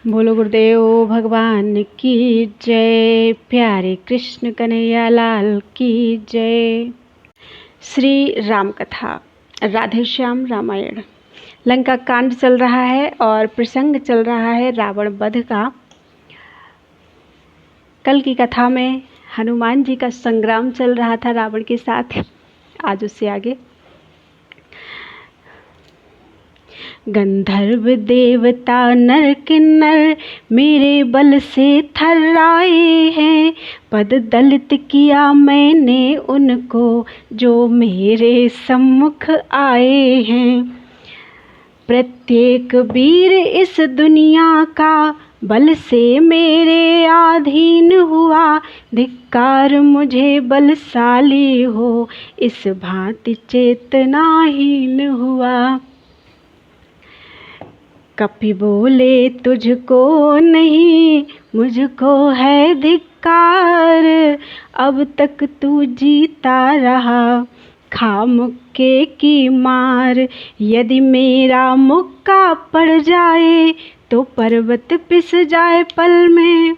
बोलो गुरुदेव भगवान की जय। प्यारे कृष्ण कन्हैया लाल की जय। श्री राम कथा, राधे श्याम रामायण। लंका कांड चल रहा है और प्रसंग चल रहा है रावण वध का। कल की कथा में हनुमान जी का संग्राम चल रहा था रावण के साथ। आज उससे आगे गंधर्व देवता नर किन्नर मेरे बल से थर्राए हैं। पद दलित किया मैंने उनको जो मेरे सम्मुख आए हैं। प्रत्येक वीर इस दुनिया का बल से मेरे अधीन हुआ। धिक्कार मुझे बलशाली हो इस भांति चेतनाहीन हुआ। कपि बोले तुझको नहीं मुझको है धिक्कार। अब तक तू जीता रहा खा मुक्के की मार। यदि मेरा मुक्का पड़ जाए तो पर्वत पिस जाए पल में।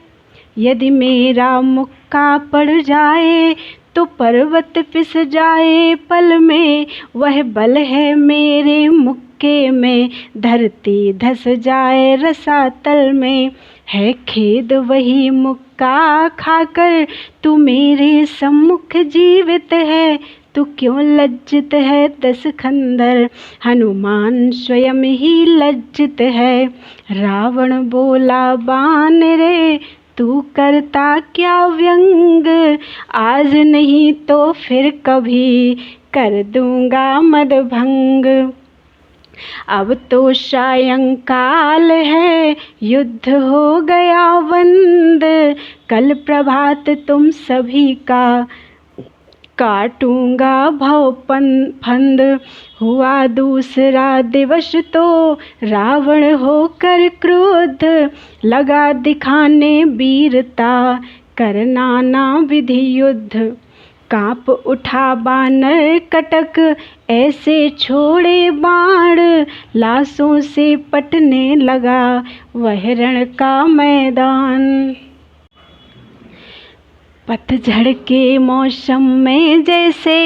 यदि मेरा मुक्का पड़ जाए तो पर्वत पिस जाए पल में। वह बल है मेरे मुक्के में धरती धस जाए रसातल में। है खेद वही मुक्का खाकर तू मेरे सम्मुख जीवित है। तू क्यों लज्जित है दस खंदर हनुमान स्वयं ही लज्जित है। रावण बोला बान रे तू करता क्या व्यंग। आज नहीं तो फिर कभी कर दूंगा मदभंग। अब तो सायंकाल है युद्ध हो गया बंद। कल प्रभात तुम सभी का काटूंगा भव फंद। हुआ दूसरा दिवस तो रावण होकर क्रोध लगा दिखाने वीरता करना ना विधि युद्ध। कांप उठा बानर कटक ऐसे छोड़े बाण। लाशों से पटने लगा वह रण का मैदान। पतझड़ के मौसम में जैसे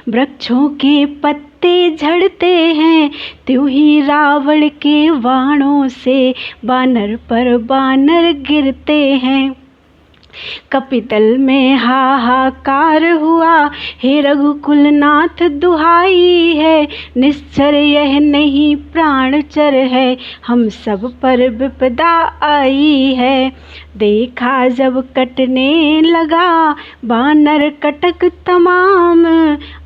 वृक्षों के पत्ते झड़ते हैं त्यों ही रावण के बाणों से बानर पर बानर गिरते हैं। कपितल में हाहाकार हुआ हे रघुकुल नाथ दुहाई है। निश्चर यह नहीं प्राणचर है हम सब पर विपदा आई है। देखा जब कटने लगा बानर कटक तमाम।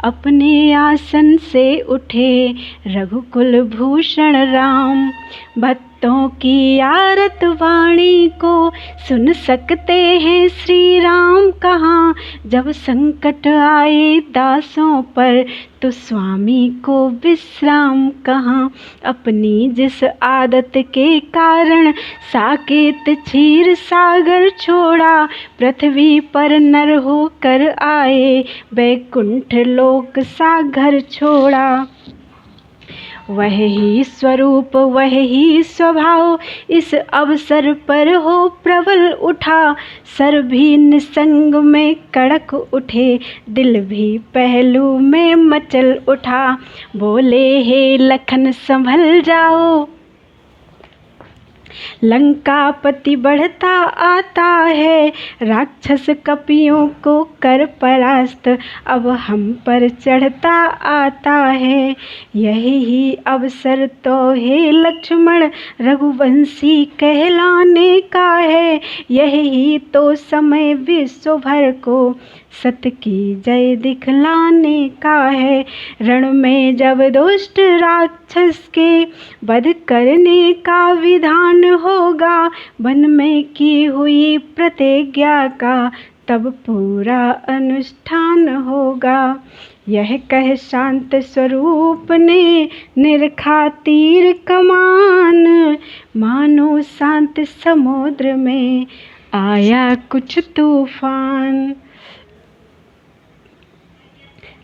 अपने आसन से उठे रघुकुल भूषण राम। भक्तों की आरत वाणी को सुन सकते हैं श्री राम कहाँ। जब संकट आए दासों पर तो स्वामी को विश्राम कहाँ। अपनी जिस आदत के कारण साकेत क्षीर सागर छोड़ा। पृथ्वी पर नर होकर आए वैकुंठ लोक सागर छोड़ा। वह ही स्वरूप वह ही स्वभाव इस अवसर पर हो प्रबल उठा। सर भी निसंग में कड़क उठे दिल भी पहलू में मचल उठा। बोले हे लखन संभल जाओ लंकापति बढ़ता आता है। राक्षस कपियों को कर परास्त अब हम पर चढ़ता आता है। यही अवसर तो हे लक्ष्मण रघुवंशी कहलाने का है। यही तो समय विश्व भर को सत्य की जय दिखलाने का है। रण में जब दुष्ट राक्षस के वध करने का विधान होगा। वन में की हुई प्रतिज्ञा का तब पूरा अनुष्ठान होगा। यह कह शांत स्वरूप ने निरखा तीर कमान। मानो शांत समुद्र में आया कुछ तूफान।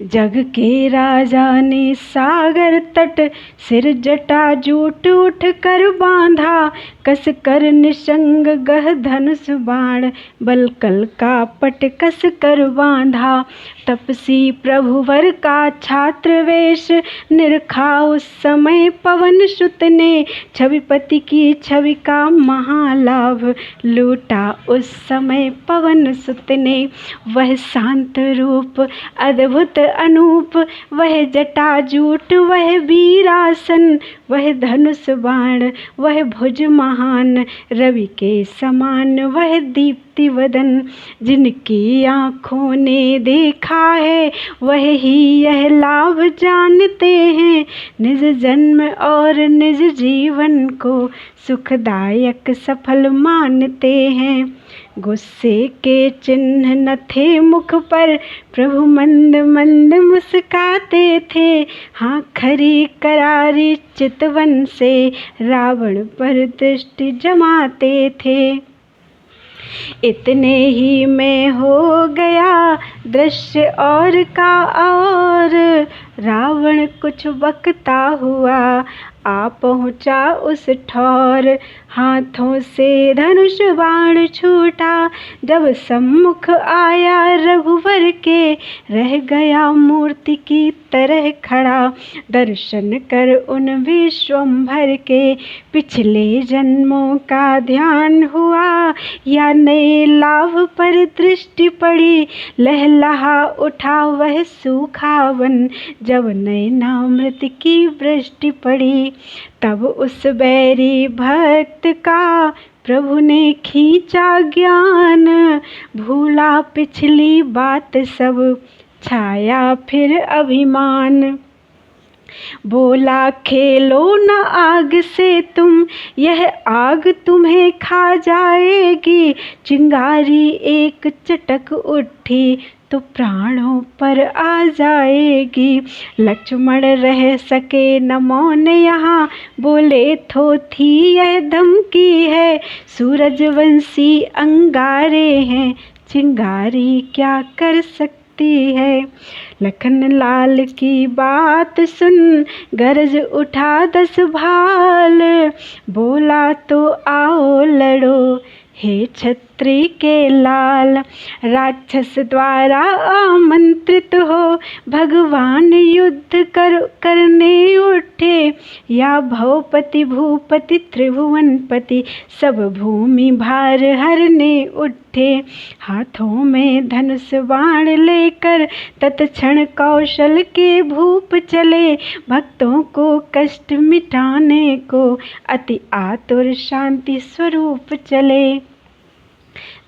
जग के राजा ने सागर तट सिर जटा जूट उठ कर बांधा। कस कर निशंग गह धनुष बाण, बल कल का पट कस कर बांधा। तपसी प्रभुवर का छात्र वेश, निरखा उस समय पवन सुत ने। छविपति की छवि का महालाभ, लूटा उस समय पवन सुत ने। वह शांत रूप अद्भुत अनूप, वह जटाजूट वह वीरासन, वह धनुष बाण वह भुज महान, रवि के समान वह दीप्ति वदन। जिनकी आँखों ने देखा है वह ही यह लाभ जानते हैं, निज जन्म और निज जीवन को सुखदायक सफल मानते हैं। गुस्से के चिन्ह न थे मुख पर, प्रभु मंद मंद मुस्काते थे। हाँ खरी करारी चितवन से, रावण पर दृष्टि जमाते थे। इतने ही में हो गया दृश्य और का और, रावण कुछ बकता हुआ आ पहुँचा उस ठौर। हाथों से धनुष बाण छूटा, जब सम्मुख आया रघुवर के, रह गया मूर्ति की तरह खड़ा। दर्शन कर उन विश्वम्भर के, पिछले जन्मों का ध्यान हुआ, या नए लाभ पर दृष्टि पड़ी। लहलहा उठा वह सूखा वन, जब नयनामृत की वृष्टि पड़ी। तब उस बैरी भक्त का प्रभु ने खींचा ज्ञान, भूला पिछली बात सब, छाया फिर अभिमान। बोला खेलो न आग से तुम, यह आग तुम्हें खा जाएगी। चिंगारी एक चटक उठी तो प्राणों पर आ जाएगी। लक्ष्मण रह सके न मौन यहाँ, बोले थो थी यह धमकी है। सूरजवंशी अंगारे हैं, चिंगारी क्या कर सकती है। लखन लाल की बात सुन गरज उठा 10 भाल, बोला तो आओ लड़ो हे छत्री के लाल। राक्षस द्वारा आमंत्रित हो भगवान युद्ध करने उठे, या भवपति भूपति त्रिभुवनपति सब भूमि भार हरने उठे। हाथों में धनुष बाण लेकर तत्क्षण कौशल के भूप चले, भक्तों को कष्ट मिटाने को अति आतुर शांति स्वरूप चले।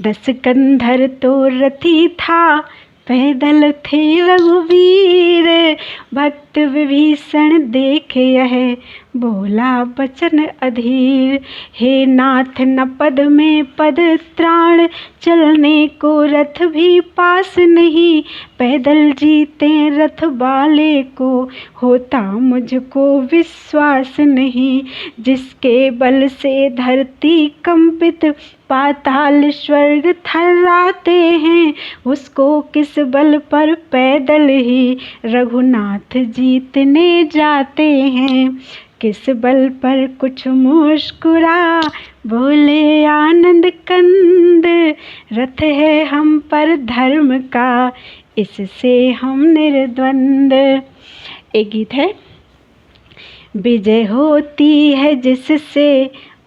10 कंधर तो रथी था, पैदल थे रघुवीर। भक्त विभीषण देखे यह, बोला बचन अधीर। हे नाथ न पद में पद त्राण, चलने को रथ भी पास नहीं। पैदल जीते रथ वाले को, होता मुझको विश्वास नहीं। जिसके बल से धरती कंपित, पाताल स्वर्ग थर्राते हैं, उसको किस बल पर पैदल ही रघुनाथ जीतने जाते हैं। किस बल पर कुछ मुस्कुरा, बोले आनंद कंद। रथ है हम पर धर्म का, इससे हम निर्द्वंद। एक गीत है। विजय होती है जिससे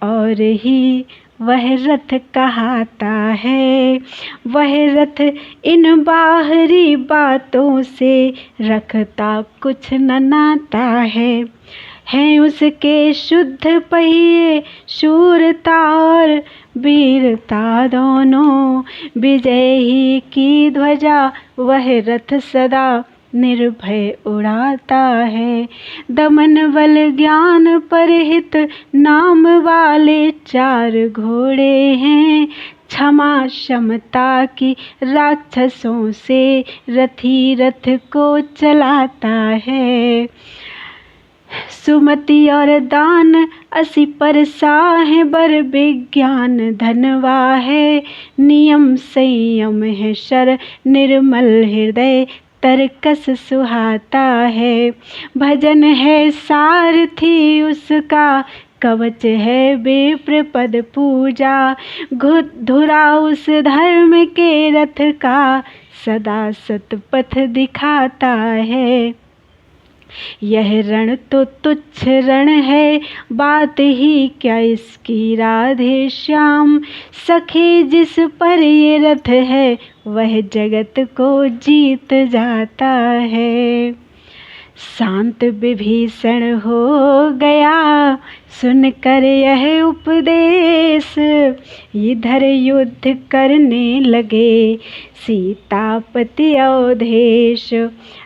और ही वह रथ कहाता है। वह रथ इन बाहरी बातों से रखता कुछ न नाता है उसके शुद्ध पहिए शूरता और वीरता दोनों। विजय ही की ध्वजा वह रथ सदा निर्भय उड़ाता है। दमन बल ज्ञान परहित नाम वाले 4 घोड़े हैं। क्षमा क्षमता की राक्षसों से रथी रथ को चलाता है। सुमति और दान 80 परसा है, बर विज्ञान धनवा है। नियम संयम है शर निर्मल हृदय, तरकस सुहाता है। भजन है सारथी उसका, कवच है विप्र पद पूजा, धुरा उस धर्म के रथ का, सदा सतपथ दिखाता है। यह रण तो तुच्छ रण है, बात ही क्या इसकी राधे श्याम। सखी जिस पर ये रथ है, वह जगत को जीत जाता है। शांत विभीषण हो गया सुनकर यह उपदेश, इधर युद्ध करने लगे सीतापति अवधेश।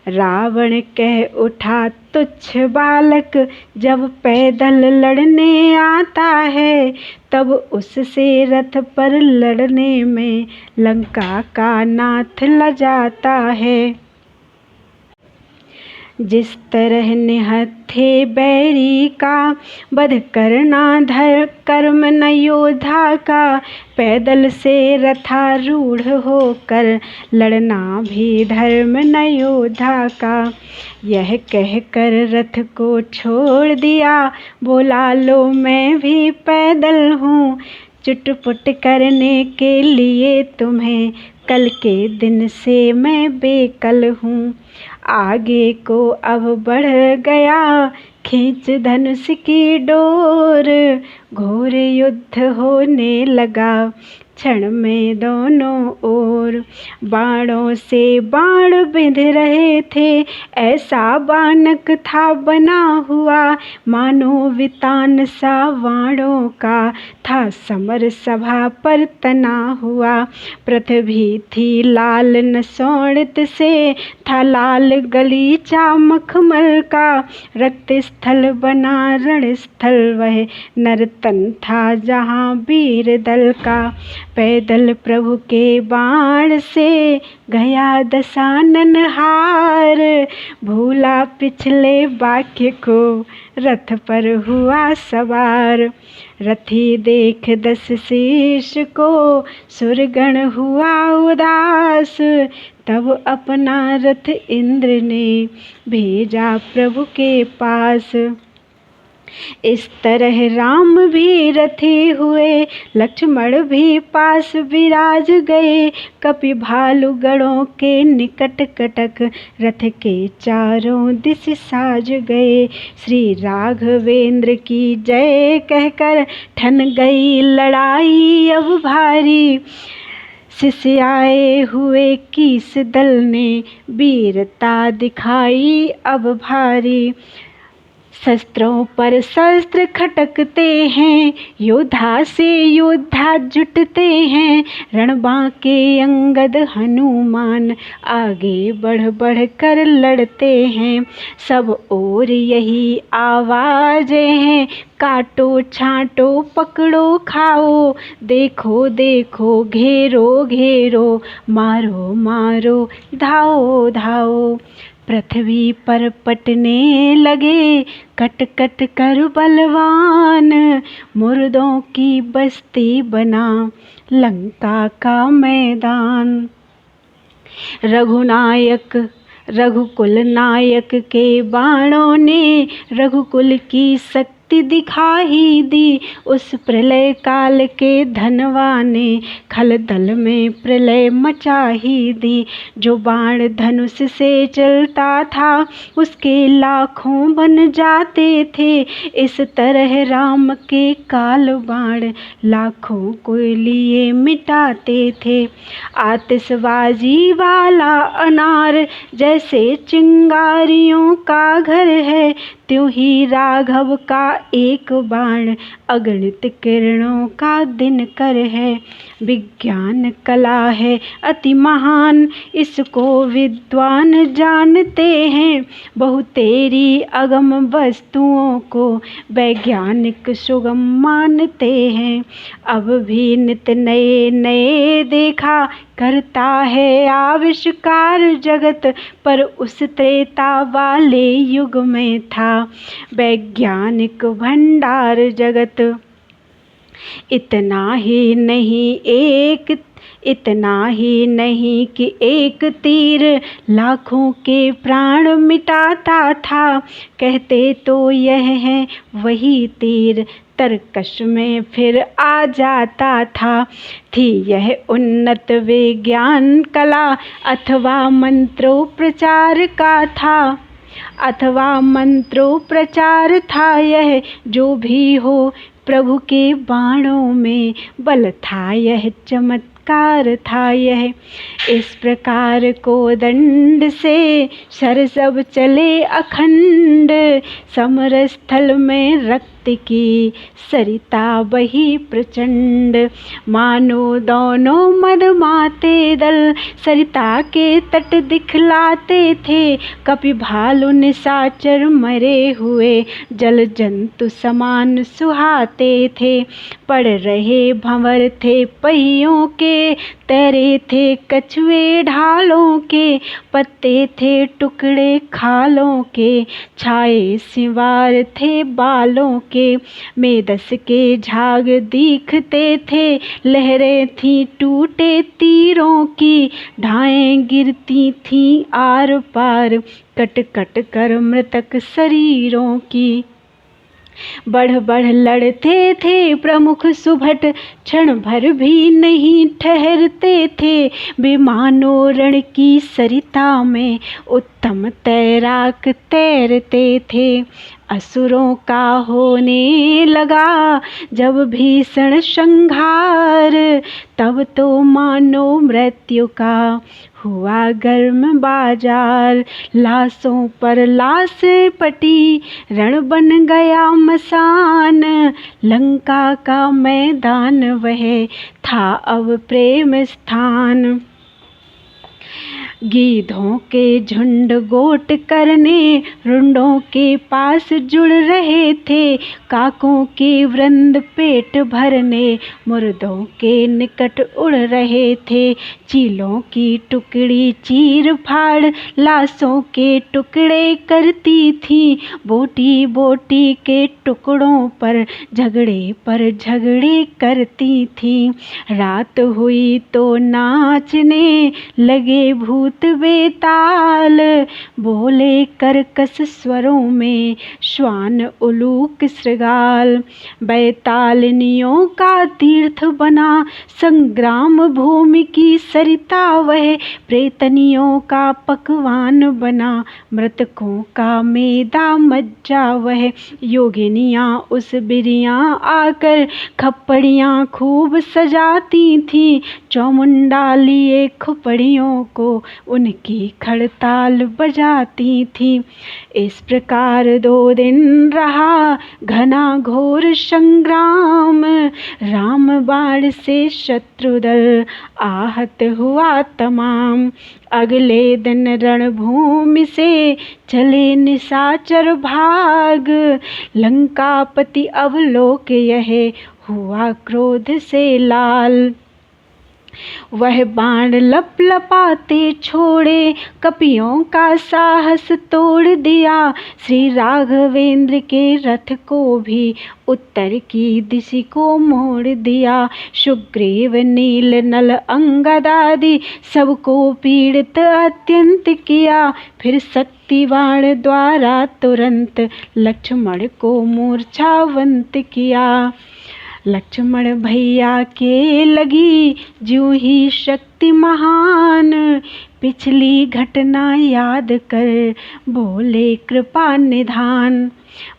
रावण कह उठा तुच्छ बालक, जब पैदल लड़ने आता है, तब उससे रथ पर लड़ने में लंका का नाथ लजाता है। जिस तरह निहत्थे बैरी का, वध करना कर्म न योद्धा का, पैदल से रथारूढ़ होकर लड़ना भी धर्म न योद्धा का। यह कहकर रथ को छोड़ दिया, बोला लो मैं भी पैदल हूँ, चुटपुट करने के लिए तुम्हें कल के दिन से मैं बेकल हूँ। आगे को अब बढ़ गया खींच धनुष की डोर, घोर युद्ध होने लगा क्षण में दोनों ओर। बाणों से बाण बिंध रहे थे, ऐसा बानक था बना हुआ, मानो वितान सा वाणों का था समर सभा पर तना हुआ। पृथ्वी थी लाल नसोणित से, था लाल गलीचा मखमल का, रक्त स्थल बना रण स्थल वह नर्तन था जहाँ वीर दल का। पैदल प्रभु के बाण से गया दशानन हार, भूला पिछले वाक्य को रथ पर हुआ सवार। रथी देख दस शीश को सुरगण हुआ उदास, तब अपना रथ इंद्र ने भेजा प्रभु के पास। इस तरह राम भी रथी हुए, लक्ष्मण भी पास विराज गए, कपि भालू गणों के निकट कटक रथ के चारों दिश साज गए। श्री राघवेंद्र की जय कहकर ठन गई लड़ाई अब भारी, सिसयाए हुए किस दल ने वीरता दिखाई अब भारी। शस्त्रों पर शस्त्र खटकते हैं, योद्धा से योद्धा जुटते हैं, रणबांके अंगद हनुमान आगे बढ़ बढ़ कर लड़ते हैं। सब ओर यही आवाजें हैं, काटो छांटो पकड़ो खाओ, देखो देखो घेरो घेरो, मारो मारो धाओ धाओ। पृथ्वी पर पटने लगे कट कट कर बलवान, मुर्दों की बस्ती बना लंका का मैदान। रघुकुल नायक के बाणों ने रघुकुल की शक्ति दिखाई दी, उस प्रलय काल के धनवा ने खल दल में प्रलय मचा ही दी। जो बाण धनुष से चलता था, उसके लाखों बन जाते थे, इस तरह राम के काल बाण लाखों को लिए मिटाते थे। आतिशबाजी वाला अनार जैसे चिंगारियों का घर है, त्यों ही राघव का एक बाण अगणित किरणों का दिनकर है। विज्ञान कला है अति महान, इसको विद्वान जानते हैं, बहुतेरी अगम वस्तुओं को वैज्ञानिक सुगम मानते हैं। अब भी नित नए नए देखा करता है आविष्कार जगत, पर उस त्रेता वाले युग में था वैज्ञानिक भंडार जगत। इतना ही नहीं कि एक तीर लाखों के प्राण मिटाता था, कहते तो यह है वही तीर तरकश में फिर आ जाता था। थी यह उन्नत विज्ञान कला अथवा मंत्रोपचार था यह जो भी हो, प्रभु के बाणों में बल था यह, चमत्कार था यह। इस प्रकार को दंड से सरसब चले अखंड, समर स्थल में रक्त की सरिता बही प्रचंड। मानो दोनों मदमाते दल सरिता के तट दिखलाते थे, कपि भालु निशाचर मरे हुए जल जंतु समान सुहाते थे। पड़ रहे भंवर थे पहियों के, तैरे थे कछुए ढालों के, पत्ते थे टुकड़े खालों के, छाए सिंवार थे बालों के। मेदस के झाग दिखते थे, लहरें थी टूटे तीरों की, ढाएं गिरती थी आर पार, कट कट कर मृतक शरीरों की। बढ़ बढ़ लड़ते थे प्रमुख सुभट, क्षण भर भी नहीं ठहरते थे। बेमानो रण की सरिता में उत्तम तैराक तैरते थे। असुरों का होने लगा जब भीषण संहार, तब तो मानो मृत्यु का हुआ गर्म बाजार। लाशों पर लाशें पटी, रण बन गया मसान, लंका का मैदान वह था अब प्रेम स्थान। गीधों के झुंड गोट करने रुंडों के पास जुड़ रहे थे, काकों के वृंद पेट भरने मुर्दों के निकट उड़ रहे थे। चीलों की टुकड़ी चीर फाड़ लाशों के टुकड़े करती थी, बोटी बोटी के टुकड़ों पर झगड़े करती थी। रात हुई तो नाचने लगे भूत बेताल, बोले कर्कश स्वरों में श्वान उलूक श्रृगाल। बैतालिनियों का तीर्थ बना संग्राम भूमि की सरिता वह, प्रेतनियों का पकवान बना मृतकों का मेदा मज्जा वह। योगिनियाँ उस बिरियाँ आकर खप्पड़ियाँ खूब सजाती थीं, चौमुंडा लिए खुपड़ियों को उनकी खड़ताल बजाती थी। इस प्रकार 2 दिन रहा घना घोर संग्राम, राम बाण से शत्रुदल आहत हुआ तमाम। अगले दिन रणभूमि से चले निशाचर भाग, लंकापति अवलोक यह हुआ क्रोध से लाल। वह बाण लपलपाते छोड़े, कपियों का साहस तोड़ दिया। श्री राघवेंद्र के रथ को भी उत्तर की दिशा को मोड़ दिया। सुग्रीव नील नल अंगद आदि सबको पीड़ित अत्यंत किया। फिर शक्तिवाण द्वारा तुरंत लक्ष्मण को मूर्छावंत किया। लक्ष्मण भैया के लगी ज्यों ही शक्ति महान, पिछली घटना याद कर बोले कृपा निधान।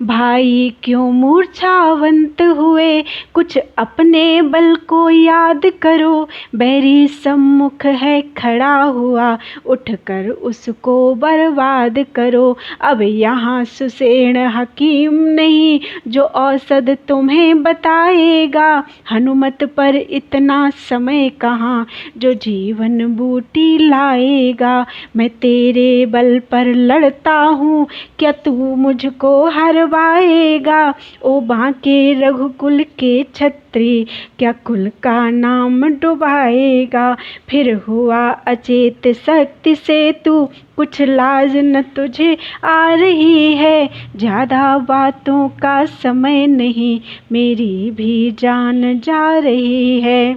भाई क्यों मूर्छावंत हुए, कुछ अपने बल को याद करो। बैरी सम्मुख है खड़ा हुआ, उठकर उसको बर्बाद करो। अब यहाँ सुसेन हकीम नहीं जो औषध तुम्हें बताएगा। हनुमत पर इतना समय कहाँ जो जीवन बूटी लाएगा। मैं तेरे बल पर लड़ता हूँ, क्या तू मुझको हरवाएगा। ओ बांके रघुकुल के छत्री, क्या कुल का नाम डुबाएगा। फिर हुआ अचेत शक्ति से तू, कुछ लाज न तुझे आ रही है। ज्यादा बातों का समय नहीं, मेरी भी जान जा रही है।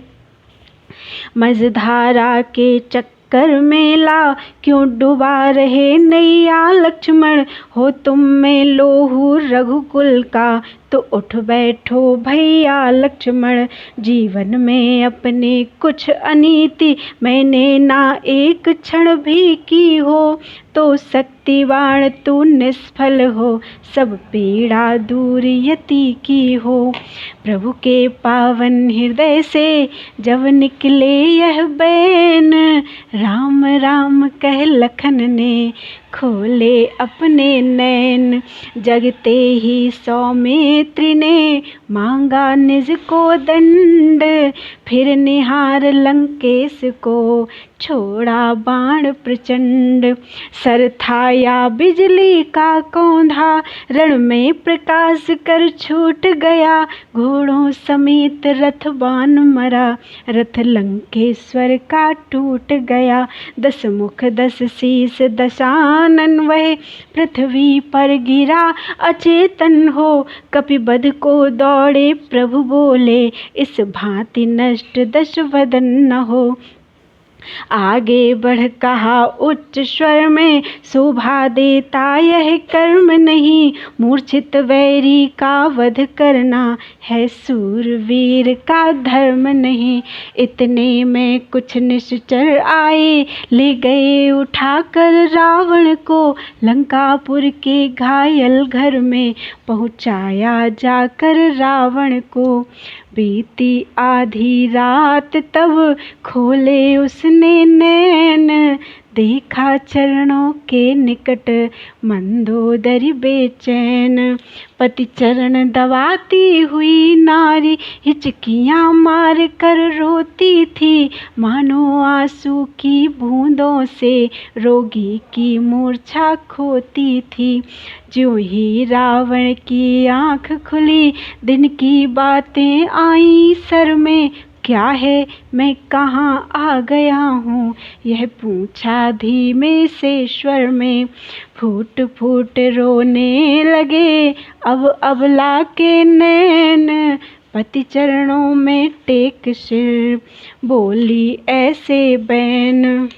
मझधारा के चक्कर में ला क्यों डुबा रहे नैया। लक्ष्मण हो तुम में लोहू रघुकुल का, तो उठ बैठो भैया लक्ष्मण, जीवन में अपने कुछ अनीति मैंने ना एक क्षण भी की हो, तो शक्तिवान तू निष्फल हो, सब पीड़ा दूर यति की हो। प्रभु के पावन हृदय से जब निकले यह बैन, राम राम कह लखन ने खोले अपने नैन। जगते ही सौमित्र ने मांगा निज को दंड, फिर निहार लंकेश को छोड़ा बाण प्रचंड। सर था या बिजली का कौंधा, रण में प्रकाश कर छूट गया, घोड़ों समेत रथ बान मरा, रथ लंकेश्वर का टूट गया। 10 मुख 10 शीस दशानन वह पृथ्वी पर गिरा अचेतन हो, कपिबध को दौड़े प्रभु बोले, इस भांति नष्ट 10 वदन न हो। आगे बढ़ कहा उच्च स्वर में, शोभा देता यह कर्म नहीं, मूर्छित वैरी का वध करना है सूरवीर का धर्म नहीं। इतने में कुछ निश्चर आए, ले गए उठाकर रावण को, लंकापुर के घायल घर में पहुंचाया जाकर रावण को। बीती आधी रात तब खोले उसने नैन, देखा चरणों के निकट मंदोदरी बेचैन। पति चरण दबाती हुई नारी हिचकियां मार कर रोती थी, मानो आंसू की बूंदों से रोगी की मूर्छा खोती थी। ज्यों ही रावण की आंख खुली, दिन की बातें आई सर में, क्या है मैं कहाँ आ गया हूँ, यह पूछा धीमे से स्वर में। फूट फूट रोने लगे अब अबला के नैन, पति चरणों में टेक सिर बोली ऐसे बैन।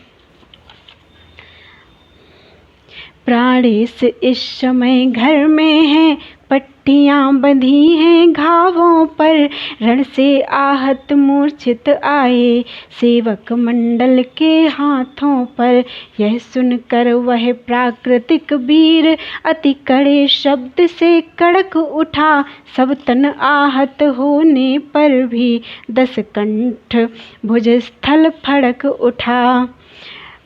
प्राणेश इस समय घर में है, पट्टियां बंधी हैं घावों पर, रण से आहत मूर्छित आए सेवक मंडल के हाथों पर। यह सुनकर वह प्राकृतिक वीर अति कड़े शब्द से कड़क उठा, सब तन आहत होने पर भी 10 कंठ भुजस्थल फड़क उठा।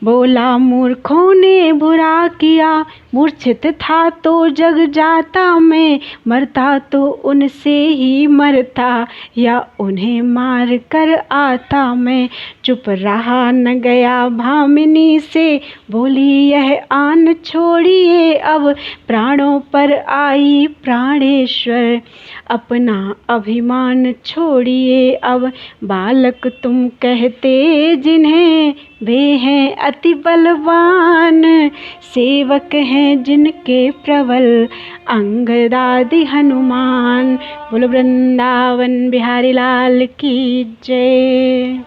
बोला मूर्खों ने बुरा किया, मूर्छित था तो जग जाता मैं, मरता तो उनसे ही मरता, या उन्हें मार कर आता मैं। चुप रहा न गया भामिनी से, बोली यह आन छोड़िए अब, प्राणों पर आई प्राणेश्वर, अपना अभिमान छोड़िए अब। बालक तुम कहते जिन्हें, वे हैं अति बलवान, सेवक हैं जिनके प्रबल अंगदादि हनुमान। बोलो वृंदावन बिहारी लाल की जय।